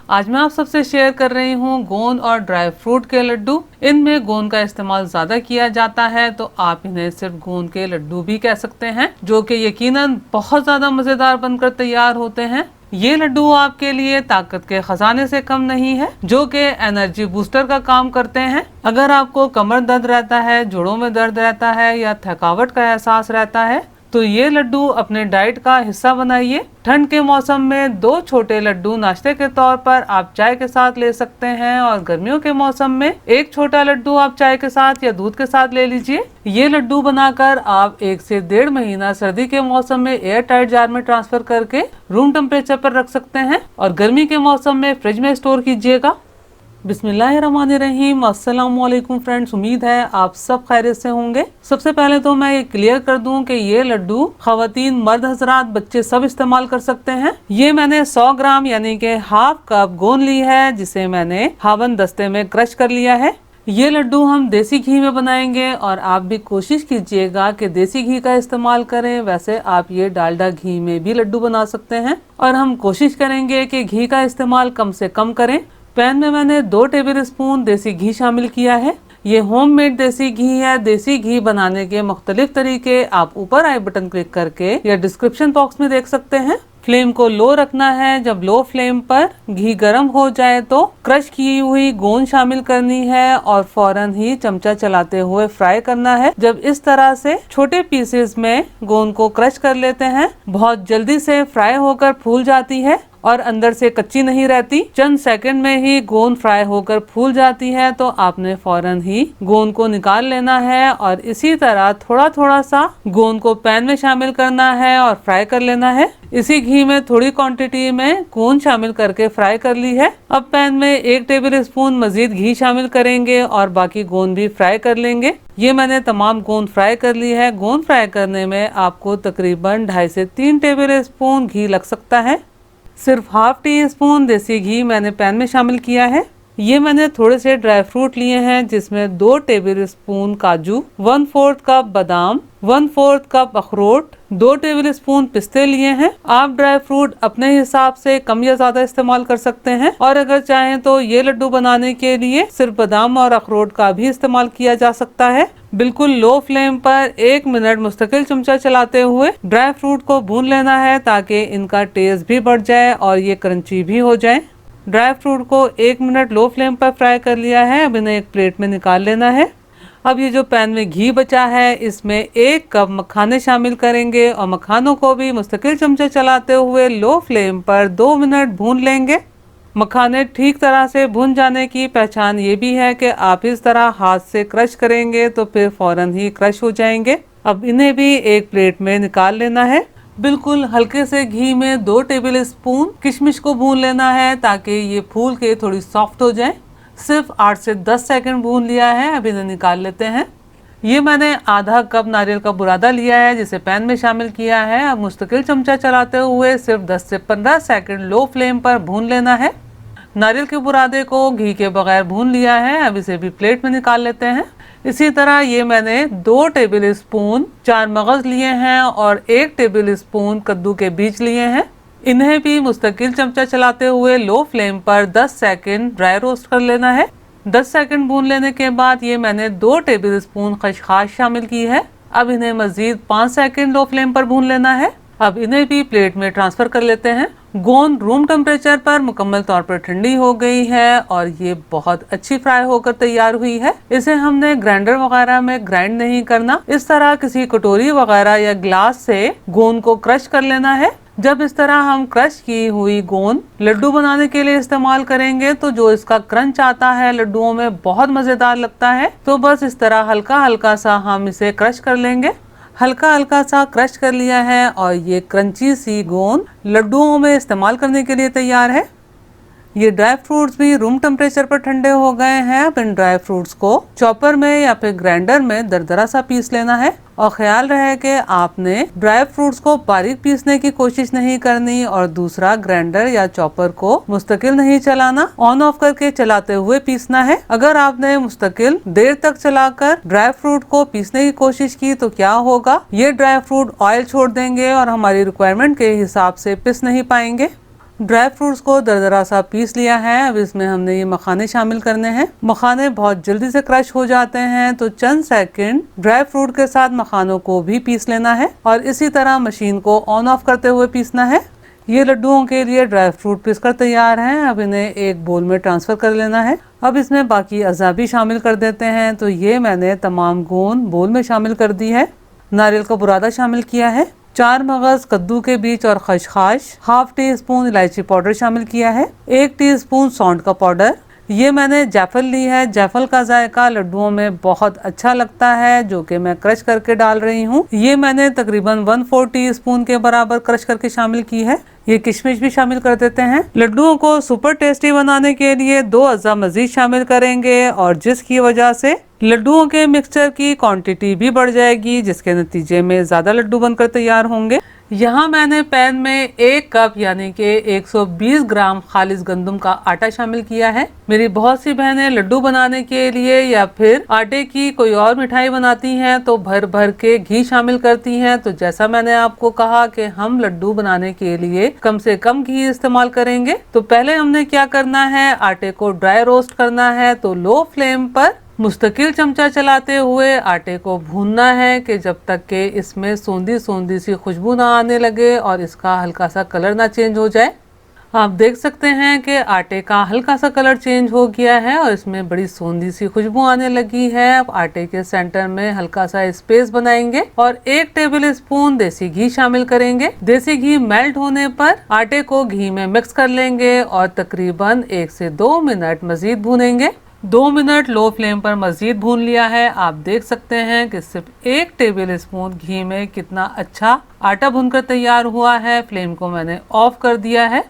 आज मैं आप सबसे शेयर कर रही हूँ गोंद और ड्राई फ्रूट के लड्डू। इनमें गोंद का इस्तेमाल ज्यादा किया जाता है, तो आप इन्हें सिर्फ गोंद के लड्डू भी कह सकते हैं, जो कि यकीनन बहुत ज्यादा मजेदार बनकर तैयार होते हैं। ये लड्डू आपके लिए ताकत के खजाने से कम नहीं है, जो कि एनर्जी बूस्टर का काम करते हैं। अगर आपको कमर दर्द रहता है, जोड़ों में दर्द रहता है या थकावट का एहसास रहता है, तो ये लड्डू अपने डाइट का हिस्सा बनाइए। ठंड के मौसम में 2 छोटे लड्डू नाश्ते के तौर पर आप चाय के साथ ले सकते हैं, और गर्मियों के मौसम में 1 छोटा लड्डू आप चाय के साथ या दूध के साथ ले लीजिए। ये लड्डू बनाकर आप 1 से 1.5 महीना सर्दी के मौसम में एयर टाइट जार में ट्रांसफर करके रूम टेम्परेचर पर रख सकते हैं, और गर्मी के मौसम में फ्रिज में स्टोर कीजिएगा। बिस्मिल्लाहिर्रहमानिर्रहीम। अस्सलाम वालेकुम फ्रेंड्स, उम्मीद है आप सब खैरियत से होंगे। सबसे पहले तो मैं ये क्लियर कर दूं कि ये लड्डू खवातीन, मर्द हजरात, बच्चे सब इस्तेमाल कर सकते हैं। ये मैंने 100 ग्राम यानी कि हाफ कप गोंद ली है, जिसे मैंने हावन दस्ते में क्रश कर लिया है। ये लड्डू हम देसी घी में बनाएंगे, और आप भी कोशिश कीजिएगा कि देसी घी का इस्तेमाल करें। वैसे आप ये डालडा घी में भी लड्डू बना सकते हैं, और हम कोशिश करेंगे कि घी का इस्तेमाल कम से कम करें। पैन में मैंने 2 टेबल स्पून देसी घी शामिल किया है। ये होममेड देसी घी है। देसी घी बनाने के मुख्तलिफ तरीके आप ऊपर आई बटन क्लिक करके या डिस्क्रिप्शन बॉक्स में देख सकते हैं। फ्लेम को लो रखना है। जब लो फ्लेम पर घी गर्म हो जाए तो क्रश की हुई गोंद शामिल करनी है, और फौरन ही चमचा चलाते हुए फ्राई करना है। जब इस तरह से छोटे पीसेस में गोंद को क्रश कर लेते हैं, बहुत जल्दी से फ्राई होकर फूल जाती है और अंदर से कच्ची नहीं रहती। चंद सेकंड में ही गोंद फ्राई होकर फूल जाती है, तो आपने फौरन ही गोंद को निकाल लेना है, और इसी तरह थोड़ा थोड़ा सा गोंद को पैन में शामिल करना है और फ्राई कर लेना है। इसी घी में थोड़ी क्वांटिटी में गोंद शामिल करके फ्राई कर ली है। अब पैन में 1 टेबल स्पून मजीद घी शामिल करेंगे और बाकी गोंद भी फ्राई कर लेंगे। ये मैंने तमाम गोंद फ्राई कर ली है। गोंद फ्राई करने में आपको तकरीबन 2.5 से 3 टेबल स्पून घी लग सकता है। सिर्फ हाफ टी स्पून देसी घी मैंने पैन में शामिल किया है। ये मैंने थोड़े से ड्राई फ्रूट लिए हैं, जिसमें 2 टेबल स्पून काजू, 1/4 कप बादाम, 1/4 कप अखरोट, 2 टेबल स्पून पिस्ते लिए हैं। आप ड्राई फ्रूट अपने हिसाब से कम या ज्यादा इस्तेमाल कर सकते हैं, और अगर चाहें तो ये लड्डू बनाने के लिए सिर्फ बादाम और अखरोट का भी इस्तेमाल किया जा सकता है। बिल्कुल लो फ्लेम पर 1 मिनट मुस्तकिल चमचा चलाते हुए ड्राई फ्रूट को भून लेना है, ताकि इनका टेस्ट भी बढ़ जाए और ये क्रंची भी हो जाए। ड्राई फ्रूट को 1 मिनट लो फ्लेम पर फ्राई कर लिया है। अब इन्हें एक प्लेट में निकाल लेना है। अब ये जो पैन में घी बचा है, इसमें 1 कप मखाने शामिल करेंगे, और मखानों को भी मुस्तकिल चमचा चलाते हुए लो फ्लेम पर 2 मिनट भून लेंगे। मखाने ठीक तरह से भुन जाने की पहचान ये भी है कि आप इस तरह हाथ से क्रश करेंगे तो फिर फौरन ही क्रश हो जाएंगे। अब इन्हें भी एक प्लेट में निकाल लेना है। बिल्कुल हल्के से घी में 2 टेबल स्पून किशमिश को भून लेना है, ताकि ये फूल के थोड़ी सॉफ्ट हो जाए। सिर्फ 8 से 10 सेकंड भून लिया है। अब इन्हें निकाल लेते हैं। ये मैंने आधा कप नारियल का बुरादा लिया है, जिसे पैन में शामिल किया है। अब मुस्तकिल चमचा चलाते हुए सिर्फ 10 से 15 सेकंड लो फ्लेम पर भून लेना है। नारियल के बुरादे को घी के बगैर भून लिया है। अब इसे भी प्लेट में निकाल लेते हैं। इसी तरह ये मैंने 2 टेबल स्पून चार मगज लिए हैं और 1 टेबल स्पून कद्दू के बीज लिए हैं। इन्हें भी मुस्तकिल चमचा चलाते हुए लो फ्लेम पर 10 सेकंड ड्राई रोस्ट कर लेना है। 10 सेकंड भून लेने के बाद ये मैंने 2 टेबल स्पून खसखस शामिल की है। अब इन्हें मजीद 5 सेकंड लो फ्लेम पर भून लेना है। अब इन्हें भी प्लेट में ट्रांसफर कर लेते हैं। गोंद रूम टेम्परेचर पर मुकम्मल तौर पर ठंडी हो गई है, और ये बहुत अच्छी फ्राई होकर तैयार हुई है। इसे हमने ग्राइंडर वगैरह में ग्राइंड नहीं करना। इस तरह किसी कटोरी वगैरह या ग्लास से गोंद को क्रश कर लेना है। जब इस तरह हम क्रश की हुई गोंद लड्डू बनाने के लिए इस्तेमाल करेंगे, तो जो इसका क्रंच आता है लड्डुओं में बहुत मजेदार लगता है। तो बस इस तरह हल्का हल्का सा हम इसे क्रश कर लेंगे। हल्का हल्का सा क्रश कर लिया है, और ये क्रंची सी गोंद लड्डुओं में इस्तेमाल करने के लिए तैयार है। ये ड्राई फ्रूट्स भी रूम टेम्परेचर पर ठंडे हो गए हैं। अब इन ड्राई फ्रूट्स को चॉपर में या फिर ग्राइंडर में दरदरा सा पीस लेना है, और ख्याल रहे कि आपने ड्राई फ्रूट्स को बारीक पीसने की कोशिश नहीं करनी, और दूसरा ग्राइंडर या चॉपर को मुस्तकिल नहीं चलाना, ऑन ऑफ करके चलाते हुए पीसना है। अगर आपने मुस्तकिल देर तक चलाकर ड्राई फ्रूट को पीसने की कोशिश की तो क्या होगा, ये ड्राई फ्रूट ऑयल छोड़ देंगे और हमारी रिक्वायरमेंट के हिसाब से पिस नहीं पाएंगे। ड्राई फ्रूट्स को दरदरा सा पीस लिया है। अब इसमें हमने ये मखाने शामिल करने हैं। मखाने बहुत जल्दी से क्रश हो जाते हैं, तो चंद सेकंड ड्राई फ्रूट के साथ मखानों को भी पीस लेना है और इसी तरह मशीन को ऑन ऑफ करते हुए पीसना है। ये लड्डुओं के लिए ड्राई फ्रूट पीसकर तैयार हैं। अब इन्हें एक बोल में ट्रांसफर कर लेना है। अब इसमें बाकी अज़ा भी शामिल कर देते हैं। तो ये मैंने तमाम गोंद बोल में शामिल कर दी है। नारियल का बुरादा शामिल किया है, 4 मगज कद्दू के बीज और खसखस, हाफ टी स्पून इलायची पाउडर शामिल किया है, 1 टीस्पून सौंठ का पाउडर। ये मैंने जायफल ली है। जायफल का जायका लड्डुओं में बहुत अच्छा लगता है, जो कि मैं क्रश करके डाल रही हूँ। ये मैंने तकरीबन 1/4 टीस्पून के बराबर क्रश करके शामिल की है। ये किशमिश भी शामिल कर देते हैं। लड्डुओं को सुपर टेस्टी बनाने के लिए 2 अज़ा मजीद शामिल करेंगे और जिसकी वजह से लड्डुओं के मिक्सचर की क्वांटिटी भी बढ़ जाएगी, जिसके नतीजे में ज्यादा लड्डू बनकर तैयार होंगे। यहाँ मैंने पैन में 1 कप यानी कि 120 ग्राम खालिस गंदम का आटा शामिल किया है। मेरी बहुत सी बहनें लड्डू बनाने के लिए या फिर आटे की कोई और मिठाई बनाती हैं तो भर भर के घी शामिल करती हैं। तो जैसा मैंने आपको कहा कि हम लड्डू बनाने के लिए कम से कम घी इस्तेमाल करेंगे। तो पहले हमने क्या करना है, आटे को ड्राई रोस्ट करना है। तो लो फ्लेम पर मुस्तकिल चमचा चलाते हुए आटे को भूनना है कि जब तक के इसमें सोंधी सोंधी सी खुशबू ना आने लगे और इसका हल्का सा कलर ना चेंज हो जाए। आप देख सकते हैं कि आटे का हल्का सा कलर चेंज हो गया है और इसमें बड़ी सोंधी सी खुशबू आने लगी है। अब आटे के सेंटर में हल्का सा स्पेस बनाएंगे और 1 टेबल स्पून देसी घी शामिल करेंगे। देसी घी मेल्ट होने पर आटे को घी में मिक्स कर लेंगे और तकरीबन 1 से 2 मिनट मजीद भूनेंगे। 2 मिनट लो फ्लेम पर मजीद भून लिया है। आप देख सकते हैं कि सिर्फ 1 टेबल स्पून घी में कितना अच्छा आटा भुनकर तैयार हुआ है। फ्लेम को मैंने ऑफ कर दिया है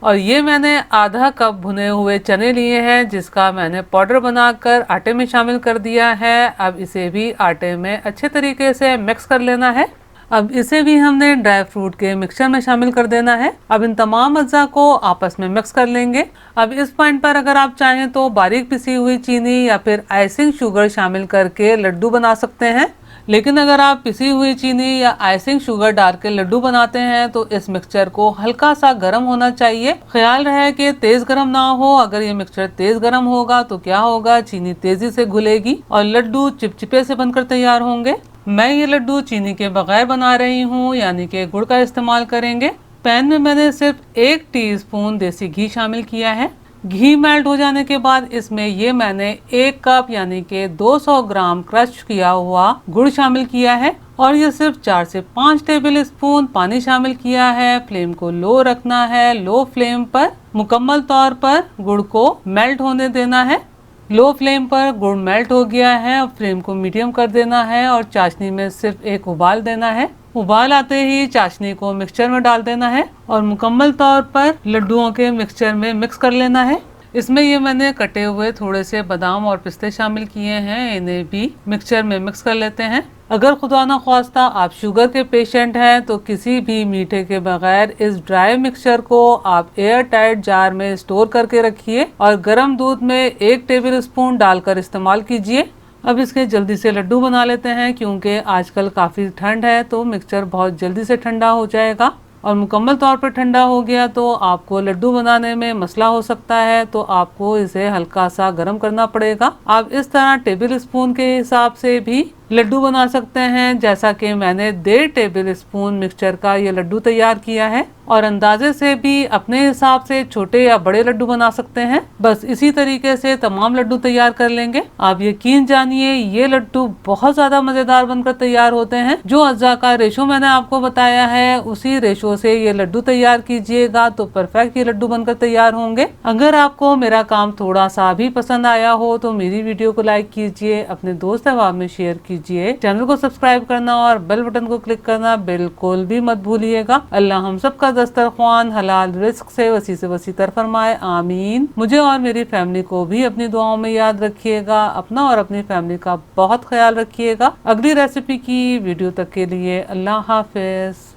और ये मैंने आधा कप भुने हुए चने लिए हैं, जिसका मैंने पाउडर बनाकर आटे में शामिल कर दिया है। अब इसे भी आटे में अच्छे तरीके से मिक्स कर लेना है। अब इसे भी हमने ड्राई फ्रूट के मिक्सचर में शामिल कर देना है। अब इन तमाम अज्जा को आपस में मिक्स कर लेंगे। अब इस पॉइंट पर अगर आप चाहें तो बारीक पिसी हुई चीनी या फिर आइसिंग शुगर शामिल करके लड्डू बना सकते हैं, लेकिन अगर आप पिसी हुई चीनी या आइसिंग शुगर डाल के लड्डू बनाते हैं तो इस मिक्सचर को हल्का सा गर्म होना चाहिए। ख्याल रहे कि तेज गर्म ना हो। अगर ये मिक्सचर तेज गर्म होगा तो क्या होगा, चीनी तेजी से घुलेगी और लड्डू चिपचिपे से बनकर तैयार होंगे। मैं ये लड्डू चीनी के बगैर बना रही हूँ, यानी कि गुड़ का इस्तेमाल करेंगे। पैन में मैंने सिर्फ 1 टीस्पून देसी घी शामिल किया है। घी मेल्ट हो जाने के बाद इसमें ये मैंने 1 कप यानी कि 200 ग्राम क्रश किया हुआ गुड़ शामिल किया है और ये सिर्फ 4 से 5 टेबल स्पून पानी शामिल किया है। फ्लेम को लो रखना है। लो फ्लेम पर मुकम्मल तौर पर गुड़ को मेल्ट होने देना है। लो फ्लेम पर गुड़ मेल्ट हो गया है। अब फ्लेम को मीडियम कर देना है और चाशनी में सिर्फ एक उबाल देना है। उबाल आते ही चाशनी को मिक्सचर में डाल देना है और मुकम्मल तौर पर लड्डुओं के मिक्सचर में मिक्स कर लेना है। इसमें ये मैंने कटे हुए थोड़े से बादाम और पिस्ते शामिल किए हैं, इन्हें भी मिक्सचर में मिक्स कर लेते हैं। अगर खुदा ना ख्वास्ता आप शुगर के पेशेंट हैं तो किसी भी मीठे के बगैर इस ड्राई मिक्सचर को आप एयर टाइट जार में स्टोर करके रखिए और गर्म दूध में 1 टेबल स्पून डालकर इस्तेमाल कीजिए। अब इसके जल्दी से लड्डू बना लेते हैं, क्योंकि आजकल काफ़ी ठंड है तो मिक्सचर बहुत जल्दी से ठंडा हो जाएगा और मुकम्मल तौर पर ठंडा हो गया तो आपको लड्डू बनाने में मसला हो सकता है, तो आपको इसे हल्का सा गर्म करना पड़ेगा। आप इस तरह टेबल स्पून के हिसाब से भी लड्डू बना सकते हैं, जैसा कि मैंने 1.5 टेबल स्पून मिक्सचर का ये लड्डू तैयार किया है और अंदाजे से भी अपने हिसाब से छोटे या बड़े लड्डू बना सकते हैं। बस इसी तरीके से तमाम लड्डू तैयार कर लेंगे। आप यकीन जानिए ये लड्डू बहुत ज्यादा मजेदार बनकर तैयार होते हैं। जो अज्जा का रेशो मैंने आपको बताया है उसी रेशो से ये लड्डू तैयार कीजिएगा तो परफेक्ट ये लड्डू बनकर तैयार होंगे। अगर आपको मेरा काम थोड़ा सा भी पसंद आया हो तो मेरी वीडियो को लाइक कीजिए, अपने दोस्त अहबाब में शेयर कीजिए, चैनल को सब्सक्राइब करना और बेल बटन को क्लिक करना बिल्कुल भी मत भूलिएगा। अल्लाह हम सब का दस्तरख्वान हलाल रिस्क से वसी तर फरमाए, आमीन। मुझे और मेरी फैमिली को भी अपनी दुआओं में याद रखिएगा। अपना और अपनी फैमिली का बहुत ख्याल रखिएगा। अगली रेसिपी की वीडियो तक के लिए अल्लाह हाफिज।